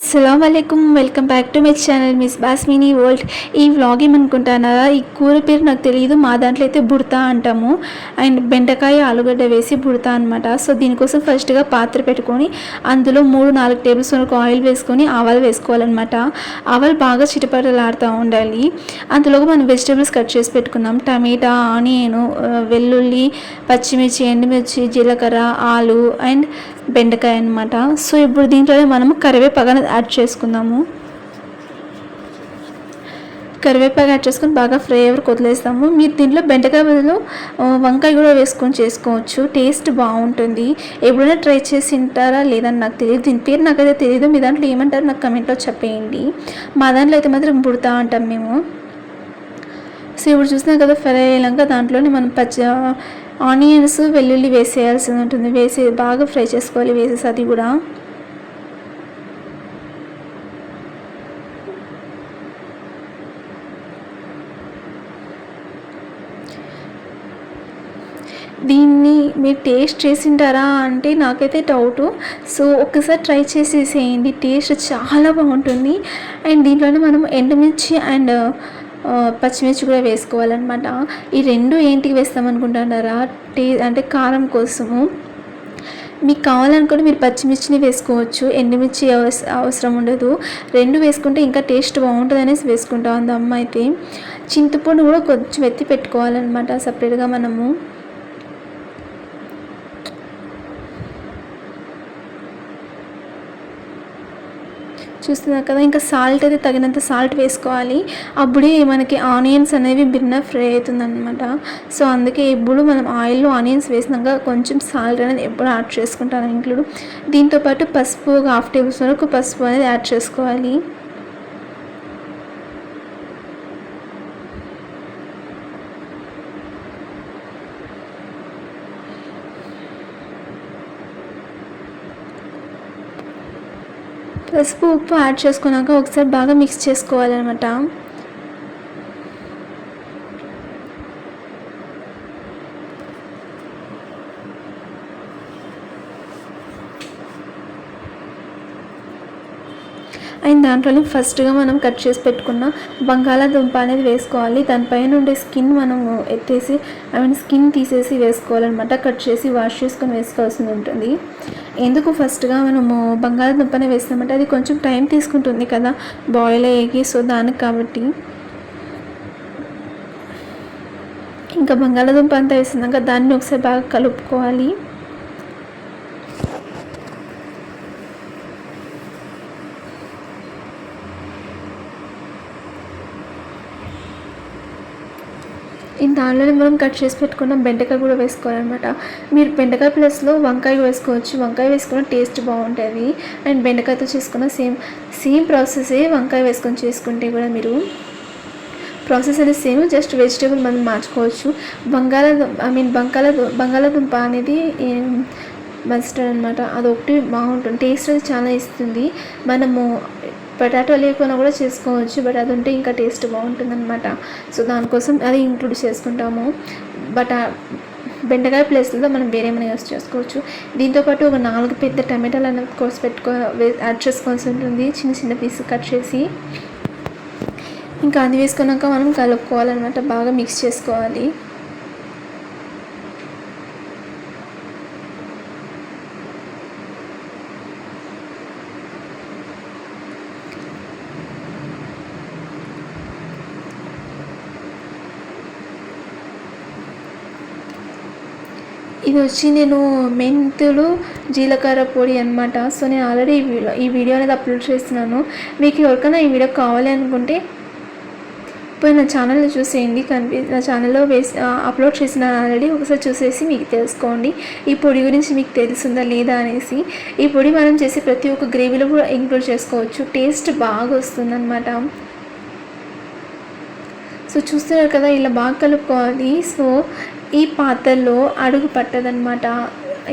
అస్సలాముఅలైకుం welcome back to my channel miss Basmini world. ఈ vlog ఏమనుకుంటున్నారా, ఈ కూర పేరు నాకు తెలియదు, మా దాంట్లో అయితే బుడతా అంటాము. అండ్ బెండకాయ ఆలుగడ్డ వేసి బుడతా అనమాట. సో దీనికోసం ఫస్ట్గా పాత్ర పెట్టుకొని అందులో 3-4 టేబుల్ స్పూన్ ఆయిల్ వేసుకొని ఆవాలు వేసుకోవాలన్నమాట. ఆవాలు బాగా చిటపటలాడుతూ ఉండాలి. అందులో మనం వెజిటేబుల్స్ కట్ చేసి పెట్టుకున్నాం. టమాటా, ఆనియన్, వెల్లుల్లి, పచ్చిమిర్చి, ఎండుమిర్చి, జీలకర్ర, ఆలు అండ్ బెండకాయ అనమాట. సో ఇప్పుడు దీంట్లోనే మనము కరివేపాకు యాడ్ చేసుకుందాము. కరివేపాకు యాడ్ చేసుకొని బాగా ఫ్రై వరకు వదిలేస్తాము. మీరు దీంట్లో బెండకాయ బదులు వంకాయ కూడా వేసుకొని చేసుకోవచ్చు, టేస్ట్ బాగుంటుంది. ఎప్పుడైనా ట్రై చేసి తింటారా లేదని నాకు తెలియదు, దీని పేరు నాకైతే తెలియదు. మీ దాంట్లో ఏమంటారు నాకు కమెంట్లో చెప్పేయండి. మా దాంట్లో అయితే మాత్రం బుడతా అంటాం మేము. సో ఇప్పుడు చూసినా కదా, ఫ్రై అయ్యాక దాంట్లోనే మనం ఆనియన్స్, వెల్లుల్లి వేసేయాల్సి ఉంటుంది. వేసి బాగా ఫ్రై చేసుకోవాలి. వేసేసి అది కూడా దీన్ని మీరు టేస్ట్ చేసింటారా అంటే నాకైతే డౌటు. సో ఒక్కసారి ట్రై చేసేసేయండి, టేస్ట్ చాలా బాగుంటుంది. అండ్ దీంట్లోనే మనం ఎండుమిర్చి అండ్ పచ్చిమిర్చి కూడా వేసుకోవాలన్నమాట. ఈ రెండు ఏంటికి వేస్తామనుకుంటున్నారా, అంటే కారం కోసము. మీకు కావాలనుకుంటే మీరు పచ్చిమిర్చిని వేసుకోవచ్చు, ఎండుమిర్చి అవసరం ఉండదు. రెండు వేసుకుంటే ఇంకా టేస్ట్ బాగుంటుంది అనేసి వేసుకుంటా ఉంది అమ్మ అయితే. చింతపండు కూడా కొంచెం ఎత్తి పెట్టుకోవాలన్నమాట సపరేట్గా మనము. చూస్తున్నారు కదా, ఇంకా సాల్ట్ అయితే తగినంత సాల్ట్ వేసుకోవాలి. అప్పుడే మనకి ఆనియన్స్ అనేవి భిన్న ఫ్రై అవుతుందన్నమాట. సో అందుకే ఇప్పుడు మనం ఆయిల్లో ఆనియన్స్ వేసినాక కొంచెం సాల్ట్ అనేది ఎప్పుడు యాడ్ చేసుకుంటాను ఇంక్లూడ్. దీంతోపాటు పసుపు, ఒక 1/2 టేబుల్ స్పూన్ వరకు పసుపు అనేది యాడ్ చేసుకోవాలి. పసుపు, ఉప్పు యాడ్ చేసుకున్నాక ఒకసారి బాగా మిక్స్ చేసుకోవాలన్నమాట. అండ్ దాంట్లోనే ఫస్ట్గా మనం కట్ చేసి పెట్టుకున్న బంగాళాదుంప అనేది వేసుకోవాలి. దానిపైన ఉండే స్కిన్ మనం ఎత్తేసి స్కిన్ తీసేసి వేసుకోవాలన్నమాట. కట్ చేసి వాష్ చేసుకొని వేసుకోవాల్సి ఉంటుంది. ఎందుకు ఫస్ట్గా మనము బంగాళాదుంపనే వేస్తామంటే అది కొంచెం టైం తీసుకుంటుంది కదా బాయిల్ అయ్యేకి, సో దానికి కాబట్టి. ఇంకా బంగాళాదుంప అంతా వేసినాక దాన్ని ఒకసారి బాగా కలుపుకోవాలి. దానిలోనే మనం కట్ చేసి పెట్టుకున్న బెండకాయ కూడా వేసుకోవాలన్నమాట. మీరు బెండకాయ ప్లస్లో వంకాయ వేసుకోవచ్చు, వంకాయ వేసుకున్న టేస్ట్ బాగుంటుంది. అండ్ బెండకాయతో చేసుకున్న సేమ్ ప్రాసెసే వంకాయ వేసుకొని చేసుకుంటే కూడా మీరు ప్రాసెస్ అనేది సేమ్, జస్ట్ వెజిటేబుల్ మనం మార్చుకోవచ్చు. బంగాళాదుంప అనేది మస్టర్డ్ అనమాట, అదొకటి బాగుంటుంది, టేస్ట్ అది చాలా ఇస్తుంది. మనము పొటాటో లేకుండా కూడా చేసుకోవచ్చు, బట్ అది ఉంటే ఇంకా టేస్ట్ బాగుంటుంది అనమాట. సో దానికోసం అది ఇంక్లూడ్ చేసుకుంటాము. బట్ బెండకాయ ప్లేస్లో మనం వేరేమైనా యూస్ చేసుకోవచ్చు. దీంతోపాటు ఒక 4 పెద్ద టమాటాలు అనేది కోసి యాడ్ చేసుకోవాల్సి ఉంటుంది, చిన్న చిన్న పీస్ కట్ చేసి. ఇంకా అది వేసుకున్నాక మనం కలుపుకోవాలన్నమాట, బాగా మిక్స్ చేసుకోవాలి. ఇది వచ్చి నేను మెంతులు, జీలకర్ర పొడి అనమాట. సో నేను ఆల్రెడీ ఈ వీడియో అనేది అప్లోడ్ చేస్తున్నాను. మీకు ఎవరికైనా ఈ వీడియో కావాలి అనుకుంటే పోయి నా ఛానల్లో చూసేయండి, నా ఛానల్లో అప్లోడ్ చేసిన ఆల్రెడీ, ఒకసారి చూసేసి మీకు తెలుసుకోండి ఈ పొడి గురించి మీకు తెలుస్తుందా లేదా అనేసి. ఈ పొడి మనం చేసి ప్రతి ఒక్క గ్రేవీలో కూడా ఇంక్లూడ్ చేసుకోవచ్చు, టేస్ట్ బాగా వస్తుందన్నమాట. సో చూస్తున్నారు కదా, ఇలా బాగా కలుపుకోవాలి. సో ఈ పాత్రలో అడుగు పట్టదనమాట,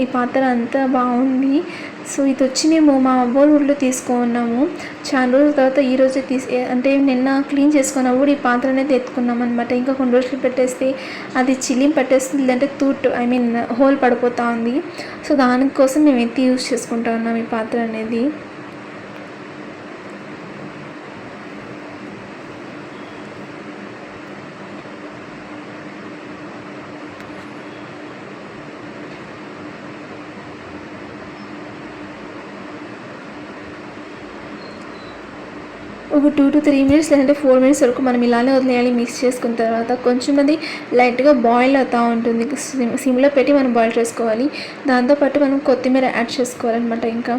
ఈ పాత్ర అంతా బాగుంది. సో ఇది వచ్చి మేము మా అబ్బోళ్ళ ఊళ్ళో తీసుకున్నాము. చాలా రోజుల తర్వాత ఈరోజే అంటే నిన్న క్లీన్ చేసుకున్నప్పుడు ఈ పాత్ర అనేది ఎత్తుకున్నాం అనమాట. ఇంకా కొన్ని రోజులు పెట్టేస్తే అది చిల్లిం పట్టేస్తుంది, లేదంటే హోల్ పడిపోతూ ఉంది. సో దానికోసం మేము ఎత్తి యూజ్ చేసుకుంటా ఉన్నాం ఈ పాత్ర అనేది. ఒక 2 to 3 మినిట్స్ లేదంటే 4 మినిట్స్ వరకు మనం ఇలానే వదిలేయాలి. మిక్స్ చేసుకున్న తర్వాత కొంచెం అది లైట్గా బాయిల్ అవుతూ ఉంటుంది. సిమ్లో పెట్టి మనం బాయిల్ చేసుకోవాలి. దాంతోపాటు మనం కొత్తిమీర యాడ్ చేసుకోవాలన్నమాట. ఇంకా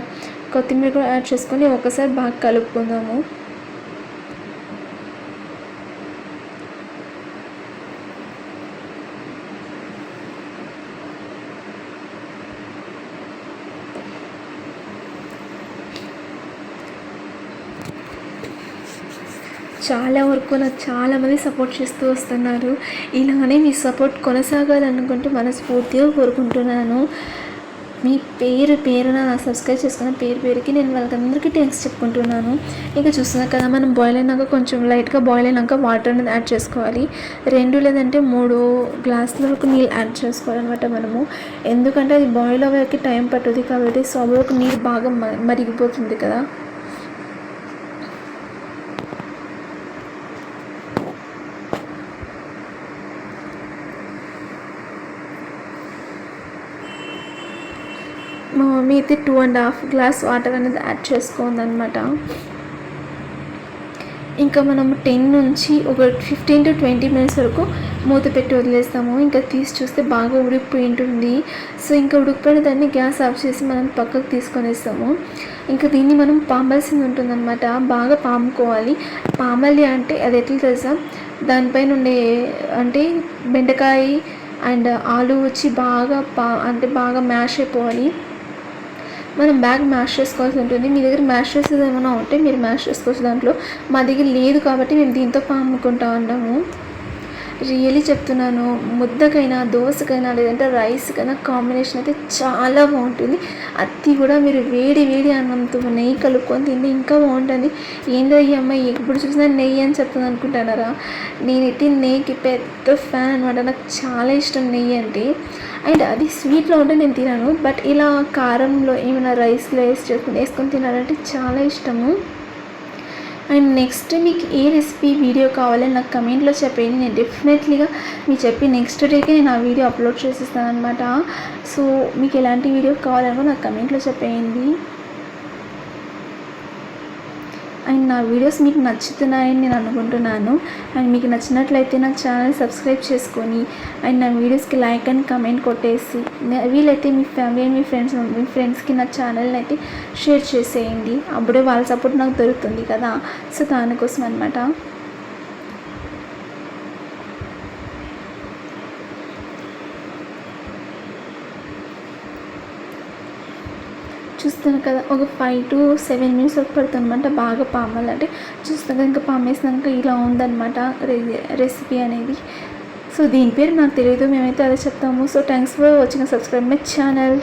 కొత్తిమీర కూడా యాడ్ చేసుకొని ఒకసారి బాగా కలుపుకుందాము. చాలా వరకు నాకు చాలామంది సపోర్ట్ చేస్తూ వస్తున్నారు. ఇలానే మీ సపోర్ట్ కొనసాగాలనుకుంటూ మనస్ఫూర్తిగా కోరుకుంటున్నాను. మీ పేరున నా సబ్స్క్రైబ్ చేసుకున్న పేరుకి నేను వాళ్ళకందరికీ థ్యాంక్స్ చెప్పుకుంటున్నాను. ఇంకా చూస్తున్నా కదా, మనం బాయిల్ అయినాక కొంచెం లైట్గా బాయిల్ అయినాక వాటర్ అనేది యాడ్ చేసుకోవాలి. 2 లేదంటే 3 గ్లాసుల వరకు నీళ్ళు యాడ్ చేసుకోవాలన్నమాట మనము. ఎందుకంటే అది బాయిల్ అవ్వడానికి టైం పట్టుద్ది కాబట్టి సో వరకు నీరు బాగా మరిగిపోతుంది కదా. మా మమ్మీ అయితే 2.5 గ్లాస్ వాటర్ అనేది యాడ్ చేసుకోందనమాట. ఇంకా మనం 10 నుంచి ఒక 15 to 20 మినిట్స్ వరకు మూత పెట్టి వదిలేస్తాము. ఇంకా తీసి చూస్తే బాగా ఉడికిపోయి ఉంటుంది. సో ఇంకా ఉడికిపోయిన దాన్ని గ్యాస్ ఆఫ్ చేసి మనం పక్కకు తీసుకొనేస్తాము. ఇంకా దీన్ని మనం పామాల్సింది ఉంటుందన్నమాట. బాగా పాముకోవాలి. పామాలి అంటే అది ఎట్లా తెలుసా, దానిపైన ఉండే అంటే బెండకాయ అండ్ ఆలు వచ్చి బాగా బాగా మ్యాష్ అయిపోవాలి. మనం మ్యాష్ చేసుకోవాల్సి ఉంటుంది. మీ దగ్గర మ్యాష్ చేసేది ఏమైనా ఉంటే మీరు మ్యాష్ చేసుకోవచ్చు. దాంట్లో మా దగ్గర లేదు కాబట్టి మేము దీంతో పాముకుంటా ఉన్నాము. రియలీ చెప్తున్నాను, ముద్దకైనా దోశకైనా లేదంటే రైస్కైనా కాంబినేషన్ అయితే చాలా బాగుంటుంది. అది కూడా మీరు వేడి అన్నంతో నెయ్యి కలుపుకొని తింటే ఇంకా బాగుంటుంది. ఏంటో ఈ అమ్మాయి ఎప్పుడు చూసినా నెయ్యి అని చెప్తుంది అనుకుంటున్నారా? నేనైతే నెయ్యికి పెద్ద ఫ్యాన్ అనమాట. నాకు చాలా ఇష్టం నెయ్యి అంటే. అండ్ అది స్వీట్లో ఉంటే నేను తినను, బట్ ఇలా కారంలో ఏమైనా రైస్లో వేసుకొని తినాలంటే చాలా ఇష్టము. అండ్ నెక్స్ట్ మీకు ఏ రెసిపీ వీడియో కావాలని నాకు కమెంట్లో చెప్పండి. నేను డెఫినెట్లీగా మీరు చెప్పి నెక్స్ట్ డేకి నేను ఆ వీడియో అప్లోడ్ చేసేస్తాను అనమాట. సో మీకు ఎలాంటి వీడియో కావాలనో నాకు కమెంట్లో చెప్పేయండి. అండ్ నా వీడియోస్ మీకు నచ్చుతున్నాయని నేను అనుకుంటున్నాను. అండ్ మీకు నచ్చినట్లయితే నా ఛానల్ సబ్స్క్రైబ్ చేసుకొని అండ్ నా వీడియోస్కి లైక్ అండ్ కమెంట్ కొట్టేసి వీలైతే మీ ఫ్యామిలీ అండ్ మీ ఫ్రెండ్స్కి నా ఛానల్ని అయితే షేర్ చేసేయండి. అప్పుడే వాళ్ళ సపోర్ట్ నాకు దొరుకుతుంది కదా. సో దానికోసం అనమాట. చూస్తాను కదా, ఒక 5 to 7 మినిట్స్ వరకు పడుతుంది అనమాట బాగా పామాలంటే. చూస్తాను కదా, ఇంకా పామేసినాక ఇలా ఉందన్నమాట రెసిపీ అనేది. సో దీని పేరు నాకు తెలియదు, మేమైతే అదే చెప్తాము. So thanks for watching, subscribe my channel.